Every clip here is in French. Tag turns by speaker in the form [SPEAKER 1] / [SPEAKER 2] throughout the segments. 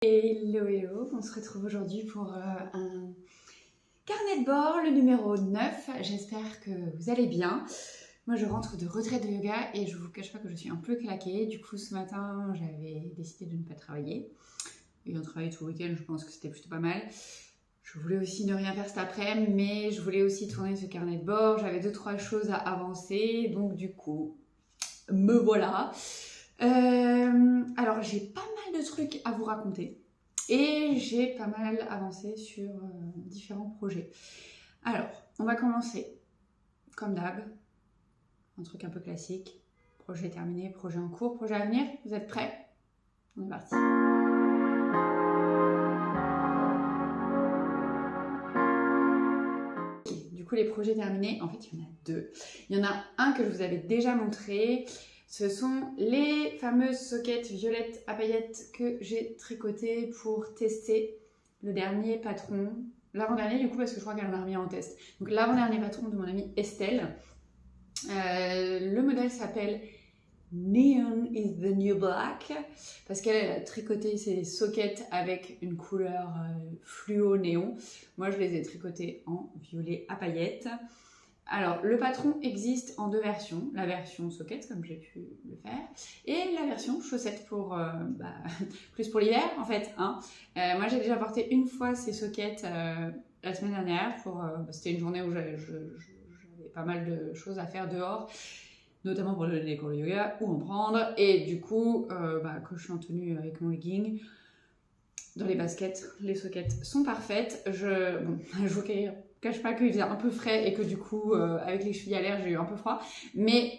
[SPEAKER 1] Hello hello, on se retrouve aujourd'hui pour un carnet de bord, le numéro 9. J'espère que vous allez bien. Moi je rentre de retraite de yoga et je vous cache pas que je suis un peu claquée. Du coup ce matin j'avais décidé de ne pas travailler. Ayant travaillé tout le week-end, je pense que c'était plutôt pas mal. Je voulais aussi ne rien faire cet après-midi, mais je voulais aussi tourner ce carnet de bord. J'avais 2-3 choses à avancer, donc du coup, me voilà. Alors j'ai pas mal de trucs à vous raconter et j'ai pas mal avancé sur différents projets. Alors, on va commencer comme d'hab, un truc un peu classique. Projet terminé, projet en cours, projet à venir. Vous êtes prêts? On est parti. Ok, du coup les projets terminés, en fait il y en a deux. Il y en a un que je vous avais déjà montré. Ce sont les fameuses sockets violettes à paillettes que j'ai tricotées pour tester le dernier patron. L'avant-dernier du coup parce que je crois qu'elle en a remis en test. Donc l'avant-dernier patron de mon amie Estelle. Le modèle s'appelle Neon is the New Black parce qu'elle a tricoté ses sockets avec une couleur fluo néon. Moi je les ai tricotés en violet à paillettes. Alors, le patron existe en deux versions, la version socket, comme j'ai pu le faire, et la version chaussette pour, plus pour l'hiver, en fait. Hein. Moi, j'ai déjà porté une fois ces sockets la semaine dernière, c'était une journée où j'avais pas mal de choses à faire dehors, notamment pour donner des cours de yoga, ou en prendre, et du coup, quand je suis en tenue avec mon legging, dans les baskets, les sockets sont parfaites. Je vous cache pas qu'il faisait un peu frais et que du coup, avec les chevilles à l'air, j'ai eu un peu froid. Mais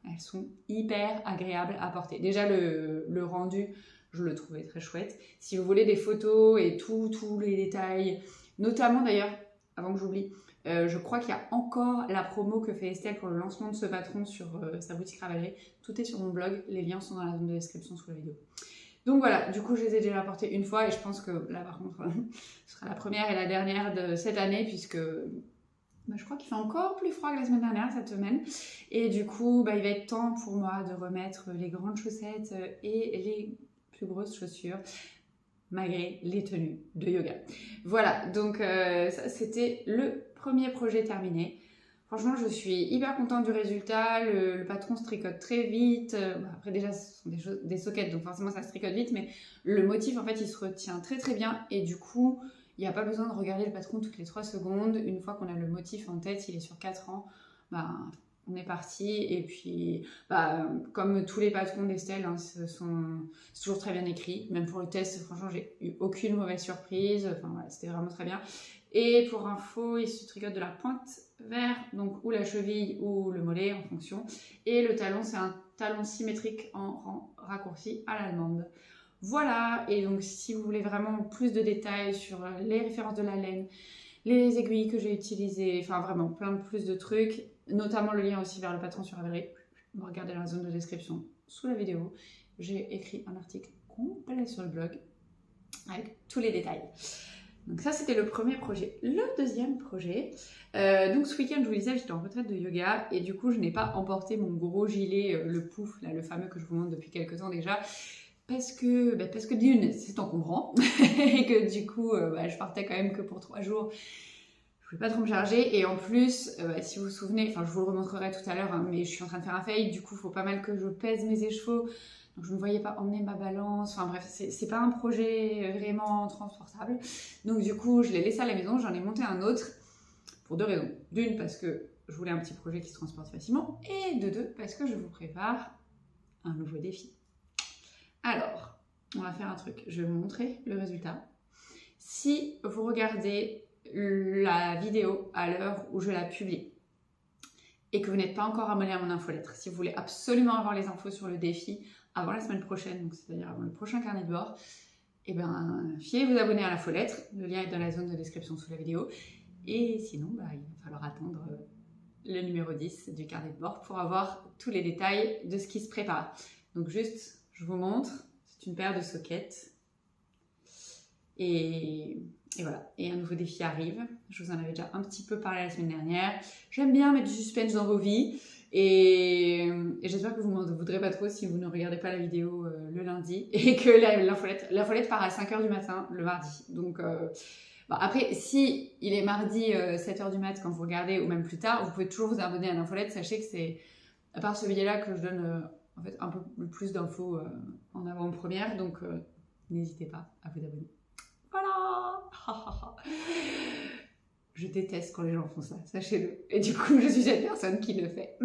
[SPEAKER 1] elles sont hyper agréables à porter. Déjà, le rendu, je le trouvais très chouette. Si vous voulez des photos et tous les détails, notamment d'ailleurs, avant que j'oublie, je crois qu'il y a encore la promo que fait Estelle pour le lancement de ce patron sur sa boutique Ravelry. Tout est sur mon blog, les liens sont dans la zone de description sous la vidéo. Donc voilà, du coup je les ai déjà portés une fois et je pense que là par contre ce sera la première et la dernière de cette année puisque je crois qu'il fait encore plus froid que la semaine dernière cette semaine et du coup il va être temps pour moi de remettre les grandes chaussettes et les plus grosses chaussures malgré les tenues de yoga. Voilà, donc ça c'était le premier projet terminé. Franchement, je suis hyper contente du résultat. Le patron se tricote très vite. Après, déjà, ce sont des sockets, donc forcément, ça se tricote vite. Mais le motif, en fait, il se retient très, très bien. Et du coup, il n'y a pas besoin de regarder le patron toutes les 3 secondes. Une fois qu'on a le motif en tête, il est sur 4 ans. On est parti. Et puis, comme tous les patrons d'Estelle, hein, c'est toujours très bien écrit. Même pour le test, franchement, j'ai eu aucune mauvaise surprise. Enfin, voilà, c'était vraiment très bien. Et pour info, il se tricote de la pointe vers donc ou la cheville ou le mollet en fonction. Et le talon, c'est un talon symétrique en raccourci à l'allemande. Voilà, et donc si vous voulez vraiment plus de détails sur les références de la laine, les aiguilles que j'ai utilisées, enfin vraiment plein de plus de trucs, notamment le lien aussi vers le patron sur Ravelry, regardez dans la zone de description sous la vidéo. J'ai écrit un article complet sur le blog avec tous les détails. Donc ça, c'était le premier projet. Le deuxième projet, donc ce week-end, je vous disais, j'étais en retraite de yoga et du coup, je n'ai pas emporté mon gros gilet, le pouf, là, le fameux que je vous montre depuis quelques temps déjà, parce que d'une, c'est encombrant et que du coup, je partais quand même que pour 3 jours. Je voulais pas trop me charger et en plus, si vous vous souvenez, enfin je vous le remontrerai tout à l'heure, hein, mais je suis en train de faire un fade, du coup, il faut pas mal que je pèse mes écheveaux. Donc je ne me voyais pas emmener ma balance, enfin bref, c'est pas un projet vraiment transportable. Donc du coup, je l'ai laissé à la maison, j'en ai monté un autre pour 2 raisons. D'une, parce que je voulais un petit projet qui se transporte facilement, et de 2, parce que je vous prépare un nouveau défi. Alors, on va faire un truc, je vais vous montrer le résultat. Si vous regardez la vidéo à l'heure où je la publie, et que vous n'êtes pas encore abonné à mon infolettre, si vous voulez absolument avoir les infos sur le défi avant la semaine prochaine, donc c'est-à-dire avant le prochain carnet de bord, fiez vous abonner à l'infolettre, le lien est dans la zone de description sous la vidéo, et sinon, il va falloir attendre le numéro 10 du carnet de bord pour avoir tous les détails de ce qui se prépare. Donc juste, je vous montre, c'est une paire de sockets, et voilà, et un nouveau défi arrive. Je vous en avais déjà un petit peu parlé la semaine dernière. J'aime bien mettre du suspense dans vos vies. Et j'espère que vous ne m'en voudrez pas trop si vous ne regardez pas la vidéo le lundi. Et que l'infolette part à 5h du matin le mardi. Donc bon, après, si il est mardi 7h du mat quand vous regardez, ou même plus tard, vous pouvez toujours vous abonner à l'infolette. Sachez que c'est, à part ce biais-là, que je donne en fait un peu plus d'infos en avant-première. Donc n'hésitez pas à vous abonner. Voilà. Je déteste quand les gens font ça, sachez-le. Et du coup, je suis cette personne qui le fait.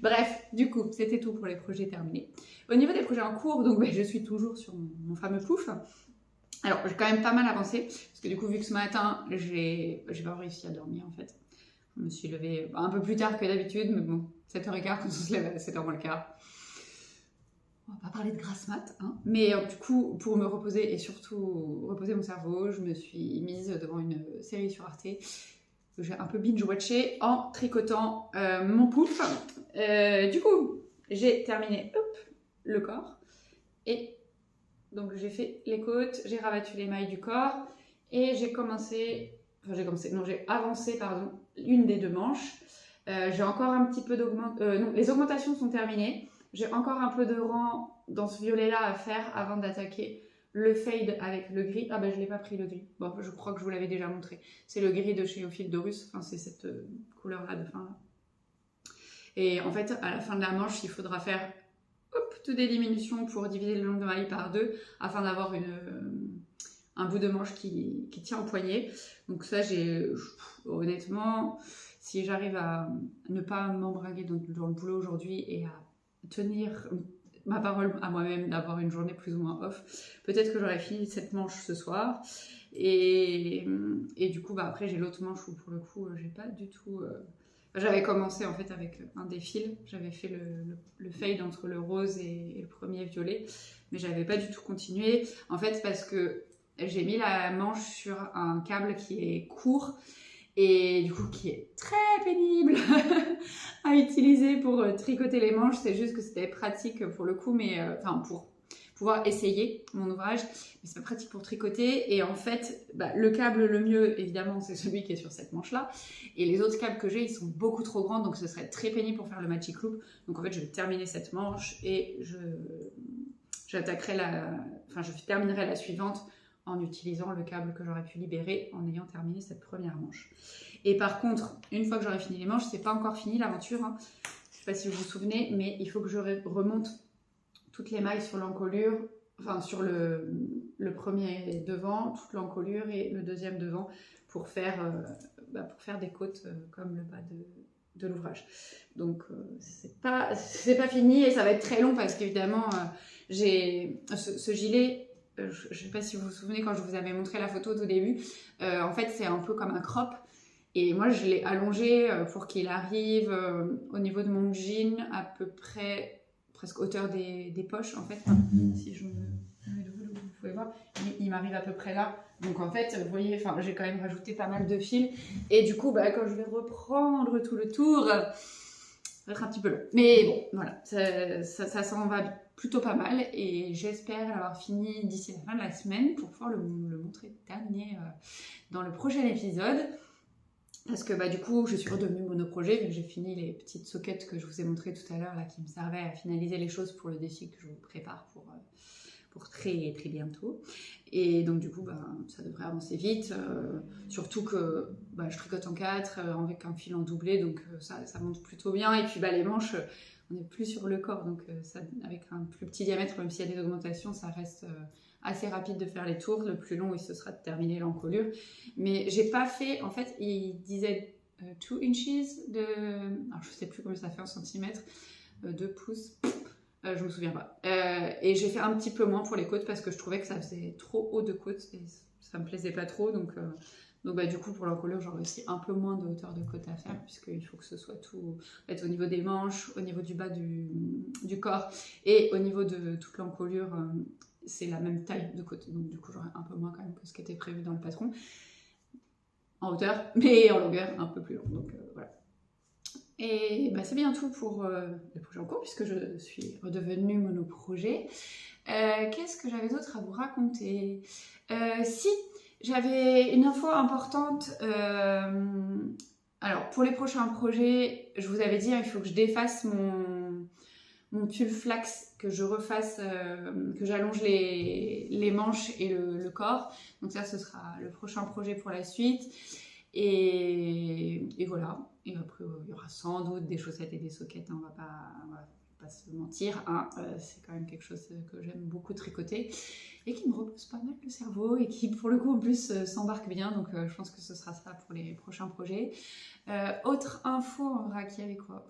[SPEAKER 1] Bref, du coup, c'était tout pour les projets terminés. Au niveau des projets en cours, donc je suis toujours sur mon fameux pouf. Alors, j'ai quand même pas mal avancé, parce que du coup, vu que ce matin, j'ai pas réussi à dormir en fait. Je me suis levée un peu plus tard que d'habitude, mais bon, 7h15 quand on se lève à 7h moins le quart. On va pas parler de grasse mat, hein. Mais du coup, pour me reposer et surtout reposer mon cerveau, je me suis mise devant une série sur Arte que j'ai un peu binge-watché en tricotant mon pouf. Du coup, j'ai terminé le corps et donc j'ai fait les côtes, j'ai rabattu les mailles du corps et j'ai avancé une des deux manches. J'ai encore un petit peu non, les augmentations sont terminées. J'ai encore un peu de rang dans ce violet-là à faire avant d'attaquer le fade avec le gris. Ah ben je l'ai pas pris le gris. Bon, je crois que je vous l'avais déjà montré. C'est le gris de chez Ophildorus. Enfin, c'est cette couleur-là de fin là. Et en fait, à la fin de la manche, il faudra faire toutes des diminutions pour diviser le nombre de mailles par 2 afin d'avoir un bout de manche qui tient au poignet. Donc ça, honnêtement, si j'arrive à ne pas m'embringuer dans le boulot aujourd'hui et à tenir ma parole à moi-même d'avoir une journée plus ou moins off, peut-être que j'aurais fini cette manche ce soir. Et du coup, après, j'ai l'autre manche où pour le coup, j'ai pas du tout... J'avais commencé en fait avec un des fils, j'avais fait le fade entre le rose et le premier violet, mais j'avais pas du tout continué. En fait, parce que j'ai mis la manche sur un câble qui est court et du coup qui est très pénible à utiliser pour tricoter les manches. C'est juste que c'était pratique pour le coup, mais pour pouvoir essayer mon ouvrage, mais c'est pas pratique pour tricoter. Et en fait, le câble le mieux, évidemment, c'est celui qui est sur cette manche-là. Et les autres câbles que j'ai, ils sont beaucoup trop grands, donc ce serait très pénible pour faire le magic loop. Donc en fait, je vais terminer cette manche et je terminerai la suivante en utilisant le câble que j'aurais pu libérer en ayant terminé cette première manche. Et par contre, une fois que j'aurai fini les manches, c'est pas encore fini l'aventure, hein. Je sais pas si vous vous souvenez, mais il faut que je remonte toutes les mailles sur l'encolure, enfin sur le premier devant, toute l'encolure et le deuxième devant pour faire des côtes comme le bas de l'ouvrage. Donc c'est pas fini et ça va être très long parce qu'évidemment j'ai ce gilet. Je ne sais pas si vous vous souvenez quand je vous avais montré la photo au début, en fait c'est un peu comme un crop et moi je l'ai allongé pour qu'il arrive au niveau de mon jean à peu près presque hauteur des poches en fait. Si je me mets debout, vous pouvez voir, il m'arrive à peu près là. Donc en fait, vous voyez, j'ai quand même rajouté pas mal de fils et du coup quand je vais reprendre tout le tour, ça va être un petit peu long. Mais bon, voilà, ça s'en va plutôt pas mal et j'espère l'avoir fini d'ici la fin de la semaine pour pouvoir le montrer terminé dans le prochain épisode. Parce que du coup, je suis redevenue monoprojet, vu que j'ai fini les petites sockets que je vous ai montrées tout à l'heure, là, qui me servaient à finaliser les choses pour le défi que je vous prépare pour très, très bientôt. Et donc, du coup, ça devrait avancer vite. Surtout que je tricote en 4 avec un fil en doublé, donc ça monte plutôt bien. Et puis, les manches, on n'est plus sur le corps, donc ça, avec un plus petit diamètre, même s'il y a des augmentations, ça reste... assez rapide de faire les tours. Le plus long, ce sera de terminer l'encolure. Mais j'ai pas fait... En fait, il disait 2 inches de... Alors, je sais plus combien ça fait en centimètres. 2 pouces. Je me souviens pas. Et j'ai fait un petit peu moins pour les côtes parce que je trouvais que ça faisait trop haut de côtes et ça me plaisait pas trop. Donc du coup, pour l'encolure, j'aurais aussi un peu moins de hauteur de côte à faire puisqu'il faut que ce soit tout au niveau des manches, au niveau du bas du corps et au niveau de toute l'encolure. C'est la même taille de côte, donc du coup j'aurai un peu moins quand même que ce qui était prévu dans le patron en hauteur, mais en longueur un peu plus long, donc voilà. Et c'est bien tout pour le projet en cours puisque je suis redevenue monoprojet. Qu'est-ce que j'avais d'autre à vous raconter? Si, J'avais une info importante. Alors, pour les prochains projets, je vous avais dit, il faut que je défasse mon pull flax, que je refasse, que j'allonge les manches et le corps. Donc ça, ce sera le prochain projet pour la suite. Et voilà. Et après, il y aura sans doute des chaussettes et des sockets. Hein, on va pas se mentir. Hein. C'est quand même quelque chose que j'aime beaucoup tricoter et qui me repose pas mal le cerveau et qui, pour le coup, en plus, s'embarque bien. Donc, je pense que ce sera ça pour les prochains projets. Autre info en vrac, il y avait quoi?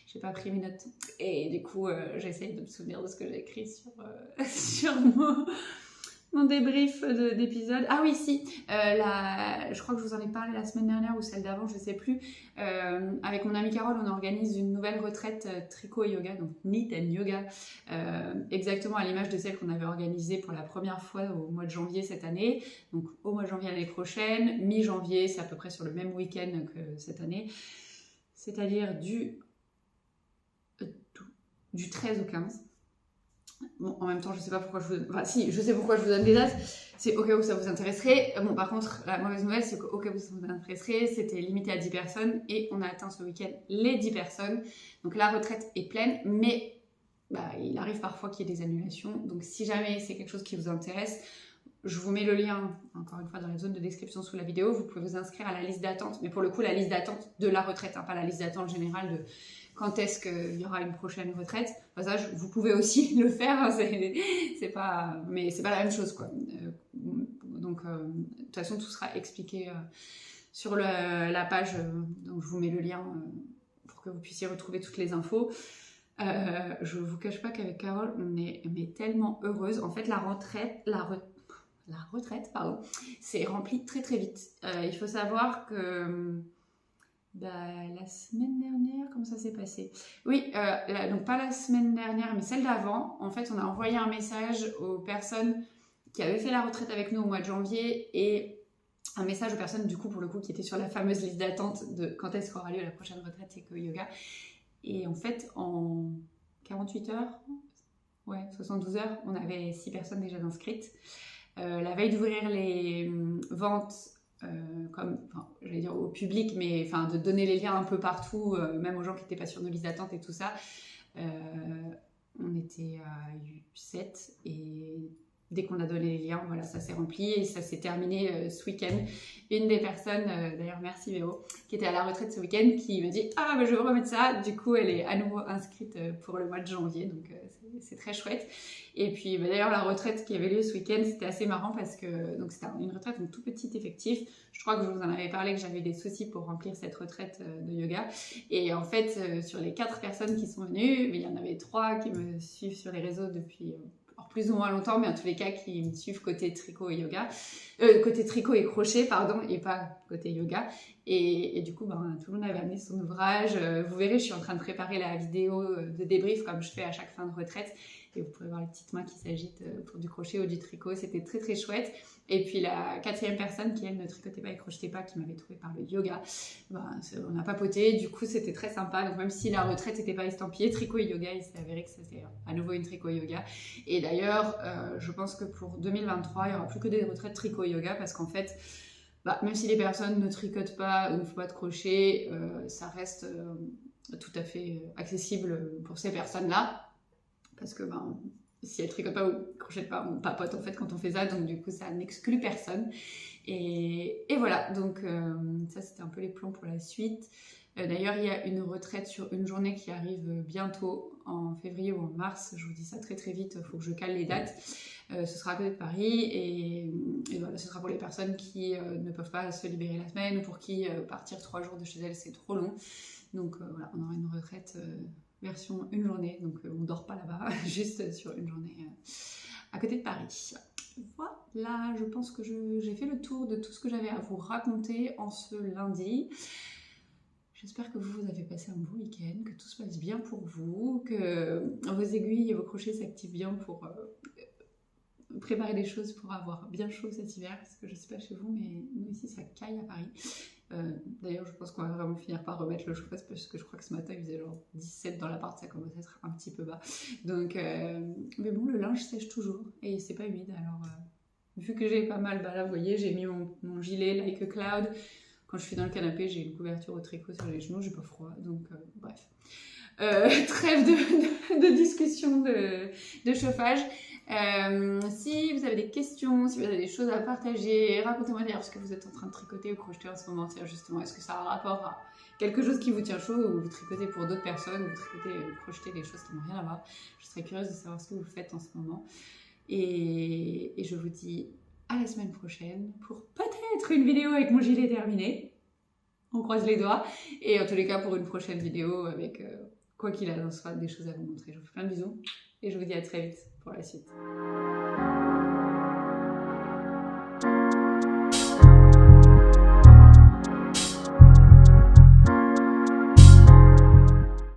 [SPEAKER 1] J'ai pas pris mes notes. Et du coup, j'essaye de me souvenir de ce que j'ai écrit sur mon débrief d'épisode. Ah oui, si, je crois que je vous en ai parlé la semaine dernière ou celle d'avant, je sais plus. Avec mon amie Carole, on organise une nouvelle retraite tricot et yoga, donc Knit and Yoga, exactement à l'image de celle qu'on avait organisée pour la première fois au mois de janvier cette année. Donc au mois de janvier l'année prochaine, mi-janvier, c'est à peu près sur le même week-end que cette année, c'est-à-dire du 13 au 15. Bon, en même temps, je sais pas pourquoi je vous... Enfin, si, je sais pourquoi je vous donne des dates. C'est au cas où ça vous intéresserait. Bon, par contre, la mauvaise nouvelle, c'est qu'au cas où ça vous intéresserait, c'était limité à 10 personnes et on a atteint ce week-end les 10 personnes. Donc la retraite est pleine, mais il arrive parfois qu'il y ait des annulations. Donc si jamais c'est quelque chose qui vous intéresse, je vous mets le lien, encore une fois, dans la zone de description sous la vidéo. Vous pouvez vous inscrire à la liste d'attente, mais pour le coup, la liste d'attente de la retraite, hein, pas la liste d'attente générale de quand est-ce qu'il y aura une prochaine retraite. Enfin, ça, vous pouvez aussi le faire, hein, mais c'est pas la même chose, quoi. Donc, de toute façon, tout sera expliqué sur la page, donc je vous mets le lien pour que vous puissiez retrouver toutes les infos. Je vous cache pas qu'avec Carole, on est tellement heureuse. En fait, la retraite, c'est rempli très très vite. Il faut savoir que la semaine dernière, comment ça s'est passé? Oui, donc pas la semaine dernière, mais celle d'avant. En fait, on a envoyé un message aux personnes qui avaient fait la retraite avec nous au mois de janvier et un message aux personnes, du coup, pour le coup, qui étaient sur la fameuse liste d'attente de quand est-ce qu'aura lieu la prochaine retraite Tricot Yoga. Et en fait, en 48 heures, 72 heures, on avait 6 personnes déjà inscrites. La veille d'ouvrir les ventes, j'allais dire au public, mais de donner les liens un peu partout, même aux gens qui n'étaient pas sur nos listes d'attente et tout ça, on était à 7 et dès qu'on a donné les liens, voilà, ça s'est rempli et ça s'est terminé ce week-end. Une des personnes, d'ailleurs merci Véro, qui était à la retraite ce week-end, qui me dit « Ah, je veux remettre ça !» Du coup, elle est à nouveau inscrite pour le mois de janvier, donc c'est très chouette. Et puis d'ailleurs, la retraite qui avait lieu ce week-end, c'était assez marrant parce que c'était une retraite, un tout petit effectif. Je crois que je vous en avais parlé, que j'avais des soucis pour remplir cette retraite de yoga. Et en fait, sur les 4 personnes qui sont venues, il y en avait 3 qui me suivent sur les réseaux depuis... plus ou moins longtemps, mais en tous les cas qui me suivent côté tricot et yoga, côté tricot et crochet, pardon, et pas côté yoga. Et du coup, tout le monde avait amené son ouvrage. Vous verrez, je suis en train de préparer la vidéo de débrief comme je fais à chaque fin de retraite. Et vous pouvez voir les petites mains qui s'agitent pour du crochet ou du tricot. C'était très très chouette. Et puis la 4e personne qui, elle, ne tricotait pas et crochetait pas, qui m'avait trouvé par le yoga, on a papoté. Du coup, c'était très sympa. Donc même si la retraite n'était pas estampillée tricot et yoga, il s'est avéré que c'était à nouveau une tricot yoga. Et d'ailleurs, je pense que pour 2023, il n'y aura plus que des retraites tricot et yoga parce qu'en fait, même si les personnes ne tricotent pas ou ne font pas de crochet, ça reste tout à fait accessible pour ces personnes-là. Parce que si elles tricotent pas ou crochettent pas, on papote en fait quand on fait ça, donc du coup ça n'exclut personne. Et voilà, donc ça c'était un peu les plans pour la suite. D'ailleurs, il y a une retraite sur une journée qui arrive bientôt, en février ou en mars. Je vous dis ça très très vite, il faut que je cale les dates. Ce sera à côté de Paris et voilà, ce sera pour les personnes qui ne peuvent pas se libérer la semaine ou pour qui partir 3 jours de chez elles c'est trop long. Donc voilà, on aura une retraite version une journée, donc on dort pas là-bas, juste sur une journée à côté de Paris. Voilà, je pense que j'ai fait le tour de tout ce que j'avais à vous raconter en ce lundi. J'espère que vous avez passé un bon week-end, que tout se passe bien pour vous, que vos aiguilles et vos crochets s'activent bien pour préparer des choses pour avoir bien chaud cet hiver, parce que je sais pas chez vous, mais nous ici ça caille à Paris. D'ailleurs, je pense qu'on va vraiment finir par remettre le chauffage parce que je crois que ce matin il faisait genre 17 dans l'appart, ça commence à être un petit peu bas. Donc, mais bon, le linge sèche toujours et c'est pas humide, alors vu que j'ai pas mal, bah là vous voyez, j'ai mis mon gilet like a cloud. Quand je suis dans le canapé, j'ai une couverture au tricot sur les genoux, j'ai pas froid, donc bref. Trêve de discussion de chauffage. Si vous avez des questions, si vous avez des choses à partager, racontez-moi d'ailleurs ce que vous êtes en train de tricoter ou crocheter en ce moment. Justement, est-ce que ça a un rapport à quelque chose qui vous tient chaud ou vous tricotez pour d'autres personnes, vous tricotez, crochetez des choses qui n'ont rien à voir. Je serais curieuse de savoir ce que vous faites en ce moment. Et je vous dis à la semaine prochaine pour peut-être une vidéo avec mon gilet terminé. On croise les doigts. Et en tous les cas, pour une prochaine vidéo avec, quoi qu'il en soit, des choses à vous montrer. Je vous fais plein de bisous et je vous dis à très vite pour la suite.